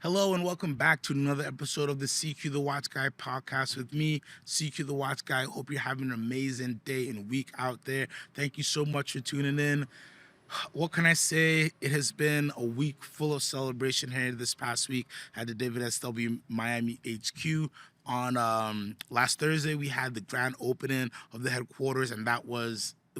Hello and welcome back to another episode of the CQ the Watch Guy podcast with me, CQ the Watch Guy. Hope you're having an amazing day and week out there. Thank you so much for tuning in. What can I say? It has been a week full of celebration here this past week at the DavidSW Miami HQ. On last Thursday, we had the grand opening of the headquarters, and it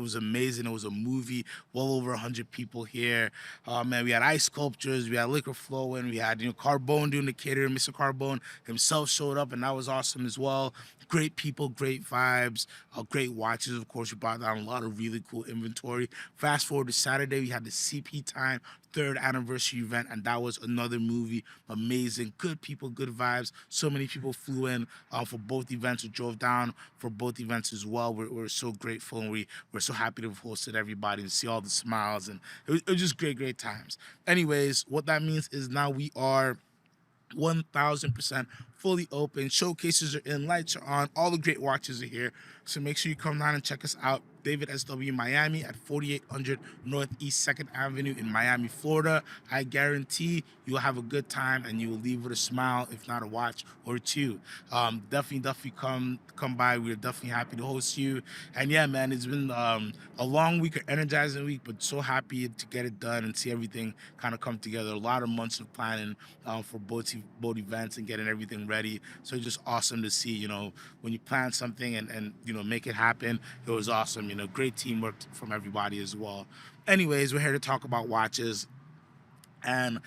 was amazing. It was a movie. Well over 100 people here. Man, we had ice sculptures. We had liquor flowing. We had Carbone doing the catering. Mr. Carbone himself showed up, and that was awesome as well. Great people, great vibes, great watches. Of course, we brought down a lot of really cool inventory. Fast forward to Saturday, we had the CP Time third anniversary event, and that was another movie. Amazing, good people, good vibes. So many people flew in for both events or drove down for both events as well. We're so grateful, and we're so happy to have hosted everybody and see all the smiles, and it was just great times. Anyways, what that means is now we are 1000% fully open. Showcases are in, lights are on, all the great watches are here. So make sure you come down and check us out. DavidSW Miami at 4800 Northeast 2nd Avenue in Miami, Florida. I guarantee you'll have a good time and you will leave with a smile, if not a watch or two. Definitely come by. We're definitely happy to host you. And yeah, man, it's been a long week, an energizing week, but so happy to get it done and see everything kind of come together. A lot of months of planning for both events and getting everything ready. So it's just awesome to see, when you plan something and make it happen. It was awesome. Great teamwork from everybody as well. Anyways, we're here to talk about watches. And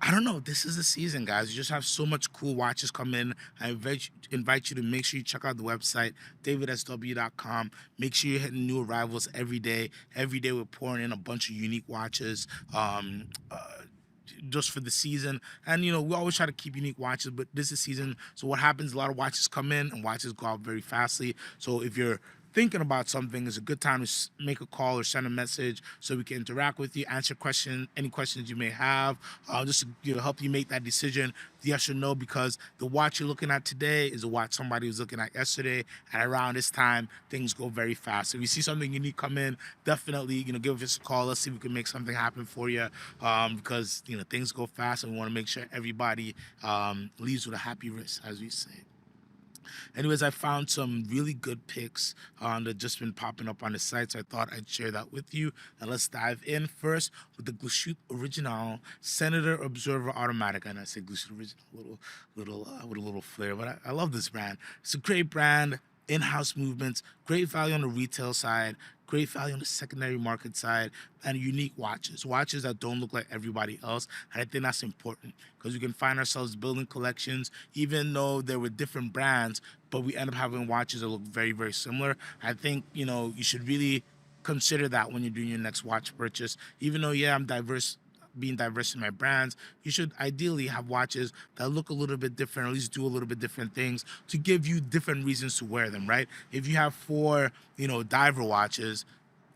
I don't know, this is the season, guys. You just have so much cool watches come in. I invite you to make sure you check out the website, DavidSW.com. Make sure you're hitting new arrivals every day. Every day we're pouring in a bunch of unique watches. Just for the season, and we always try to keep unique watches, but this is season, so what happens, a lot of watches come in and watches go out very fastly. So if you're thinking about something, it's a good time to make a call or send a message so we can interact with you, answer any questions you may have, just to help you make that decision, yes or no, because the watch you're looking at today is a watch somebody was looking at yesterday, and around this time things go very fast. If you see something unique come in, definitely give us a call. Let's see if we can make something happen for you, because things go fast and we want to make sure everybody leaves with a happy wrist, as we say. Anyways, I found some really good picks that just been popping up on the site, so I thought I'd share that with you. And let's dive in first with the Glashutte Original Senator Observer Automatic. And I say Glashutte Original, with a little flair, but I love this brand. It's a great brand. In-house movements, great value on the retail side, great value on the secondary market side, and unique watches that don't look like everybody else. And I think that's important because we can find ourselves building collections, even though there were different brands, but we end up having watches that look very similar. I think, you should really consider that when you're doing your next watch purchase. Even though, yeah, I'm being diverse in my brands, you should ideally have watches that look a little bit different, or at least do a little bit different things to give you different reasons to wear them, right? If you have four, diver watches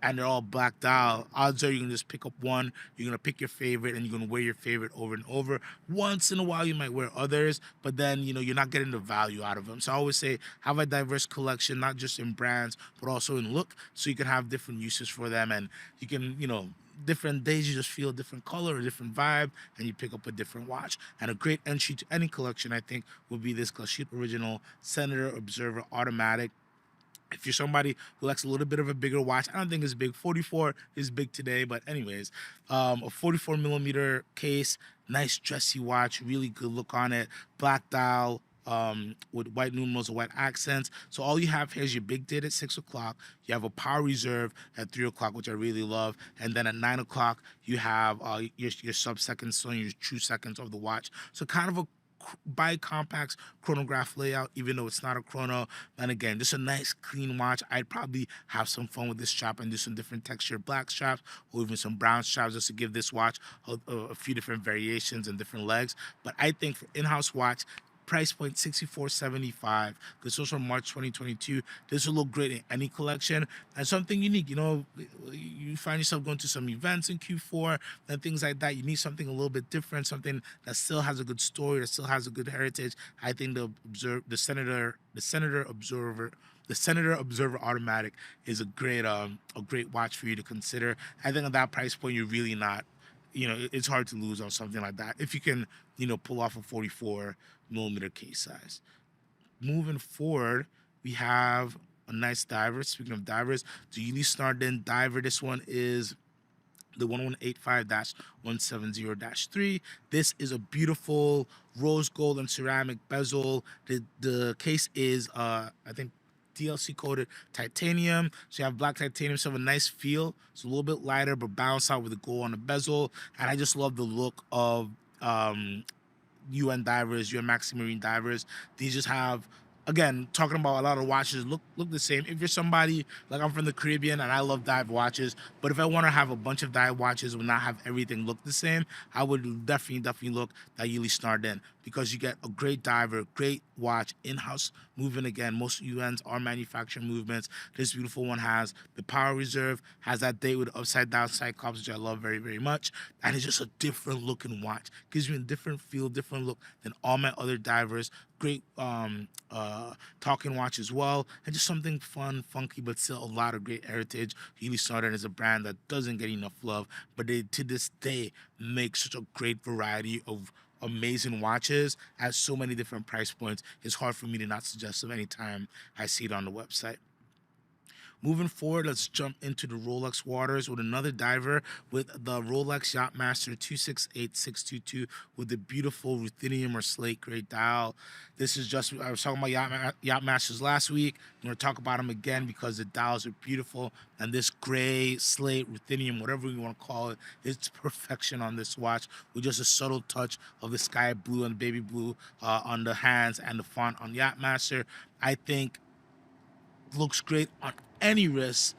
and they're all black dial, odds are you're gonna just pick up one, you're gonna pick your favorite, and you're gonna wear your favorite over and over. Once in a while you might wear others, but then you're not getting the value out of them. So I always say have a diverse collection, not just in brands but also in look, so you can have different uses for them, and you can different days you just feel a different color, a different vibe, and you pick up a different watch. And a great entry to any collection, I think, would be this Glashutte Original Senator Observer Automatic. If you're somebody who likes a little bit of a bigger watch, I don't think it's big. 44 is big today, but anyways, a 44 millimeter case, nice dressy watch, really good look on it, black dial, with white numerals and white accents. So all you have here is your big date at 6 o'clock. You have a power reserve at 3 o'clock, which I really love. And then at 9 o'clock, you have your sub-seconds, so your true seconds of the watch. So kind of a bi-compact chronograph layout, even though it's not a chrono. And again, just a nice clean watch. I'd probably have some fun with this strap and do some different texture black straps or even some brown straps just to give this watch a few different variations and different legs. But I think for in-house watch, price point $64.75. This was from March 2022. This will look great in any collection and something unique. You find yourself going to some events in Q4 and things like that. You need something a little bit different, something that still has a good story, that still has a good heritage. I think the Senator Observer Automatic is a great watch for you to consider. I think at that price point, you're really not it's hard to lose on something like that if you can, pull off a 44 millimeter case size. Moving forward, we have a nice diver. Speaking of divers, the Ulysse Nardin diver. This one is the 1185-170-3. This is a beautiful rose gold and ceramic bezel. The case is I think DLC coated titanium. So you have black titanium, so have a nice feel. It's a little bit lighter, but balanced out with the gold on the bezel. And I just love the look of UN divers, UN Maxi Marine divers. These just have, again, talking about a lot of watches look the same. If you're somebody like I'm from the Caribbean and I love dive watches, but if I want to have a bunch of dive watches and not have everything look the same, I would definitely look at Ulysse Nardin, because you get a great diver, great watch, in-house movement. Again, most UNs are manufacturing movements. This beautiful one has the power reserve, has that date with upside down cyclops, which I love very much, and it's just a different looking watch. Gives you a different feel, different look than all my other divers. Great talking watch as well, and just something fun, funky, but still a lot of great heritage. Ulysse Nardin is a brand that doesn't get enough love, but they to this day make such a great variety of amazing watches at so many different price points. It's hard for me to not suggest them anytime I see it on the website. Moving forward, let's jump into the Rolex waters with another diver with the Rolex Yachtmaster 268622 with the beautiful ruthenium or slate gray dial. This is just, I was talking about Yachtmasters last week. I'm going to talk about them again because the dials are beautiful. And this gray, slate, ruthenium, whatever you want to call it, it's perfection on this watch with just a subtle touch of the sky blue and baby blue on the hands and the font on Yachtmaster. I think looks great on any wrist.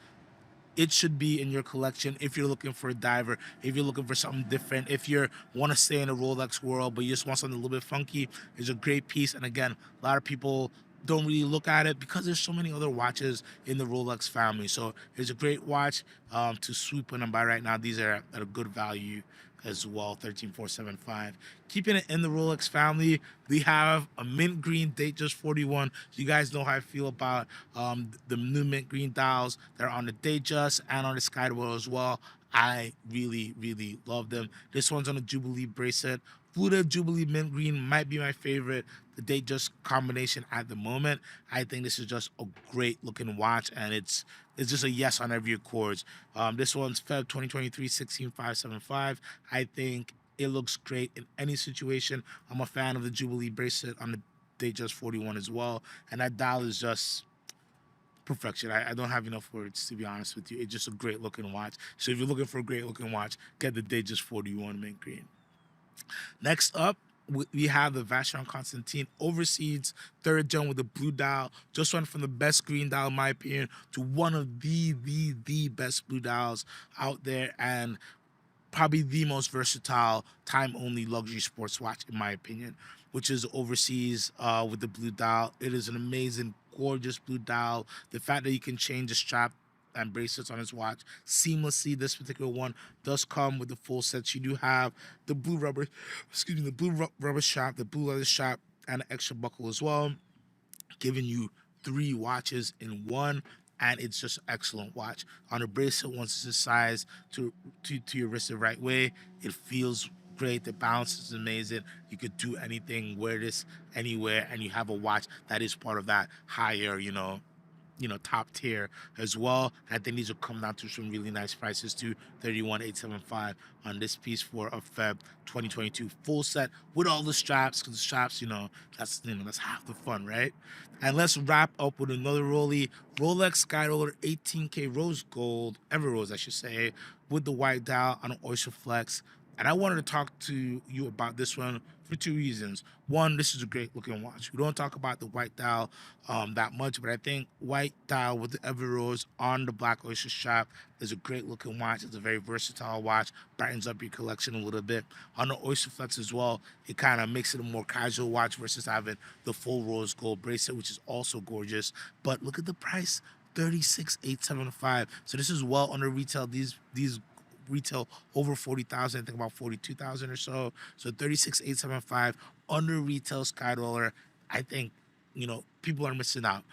It should be in your collection if you're looking for a diver, if you're looking for something different, if you want to stay in the Rolex world, but you just want something a little bit funky. It's a great piece. And again, a lot of people don't really look at it because there's so many other watches in the Rolex family. So it's a great watch to swoop in and buy right now. These are at a good value as well, 13475. Keeping it in the Rolex family, we have a mint green DateJust41. So you guys know how I feel about the new mint green dials that are on the DateJust and on the SkyDweller as well. I really love them. This one's on a Jubilee bracelet. Fluted Jubilee mint green might be my favorite. The DateJust combination at the moment. I think this is just a great looking watch, and it's just a yes on every Accords. This one's Feb 2023 16575. I think it looks great in any situation. I'm a fan of the Jubilee bracelet on the DateJust41 as well, and that dial is just perfection. I don't have enough words, to be honest with you. It's just a great looking watch. So if you're looking for a great looking watch, get the DateJust41 mint green. Next up, we have the Vacheron Constantin Overseas 3rd gen with the blue dial. Just went from the best green dial, in my opinion, to one of the best blue dials out there, and probably the most versatile time-only luxury sports watch, in my opinion, which is Overseas with the blue dial. It is an amazing, gorgeous blue dial. The fact that you can change the strap and bracelets on his watch seamlessly. This particular one does come with the full set. You do have the blue rubber strap, the blue leather strap, and an extra buckle as well, giving you 3 watches in one. And it's just an excellent watch. On a bracelet, once it's sized to your wrist the right way, it feels great. The balance is amazing. You could do anything, wear this anywhere, and you have a watch that is part of that higher, top tier as well. I think these will come down to some really nice prices too. 31,875 on this piece for a Feb 2022 full set with all the straps, because the straps, that's half the fun, right? And let's wrap up with another Rolex SkyDweller 18K rose gold, ever rose I should say, with the white dial on an Oyster Flex. And I wanted to talk to you about this one for 2 reasons. One, this is a great looking watch. We don't talk about the white dial that much, but I think white dial with the Ever Rose on the black oyster strap is a great looking watch. It's a very versatile watch, brightens up your collection a little bit. On the Oyster Flex as well, it kind of makes it a more casual watch versus having the full rose gold bracelet, which is also gorgeous. But look at the price, 36,875. So this is well under retail. These retail over 40,000, I think about 42,000 or so. So 36,875 under retail SkyDweller. I think people are missing out.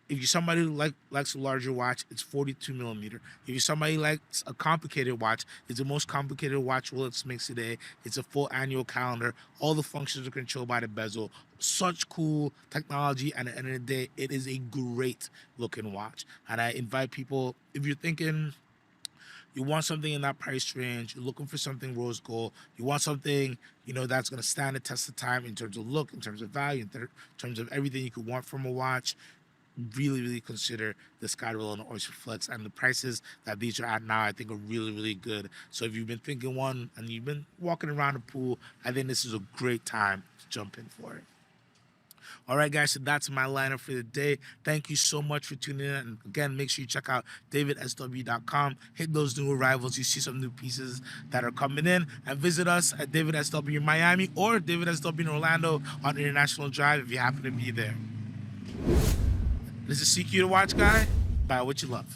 If you're somebody who likes a larger watch, it's 42 millimeter. If you're somebody who likes a complicated watch, it's the most complicated watch Rolex makes today. It's a full annual calendar. All the functions are controlled by the bezel. Such cool technology. And at the end of the day, it is a great looking watch. And I invite people, if you're thinking you want something in that price range, you're looking for something rose gold, you want something, that's going to stand the test of time in terms of look, in terms of value, in terms of everything you could want from a watch, really consider the SkyDweller and the Oyster Flex. And the prices that these are at now, I think, are really good. So if you've been thinking one and you've been walking around the pool, I think this is a great time to jump in for it. All right, guys, so that's my lineup for the day. Thank you so much for tuning in. And again, make sure you check out DavidSW.com. Hit those new arrivals. You see some new pieces that are coming in. And visit us at DavidSW in Miami or DavidSW in Orlando on International Drive if you happen to be there. This is CQ The Watch Guy. Buy what you love.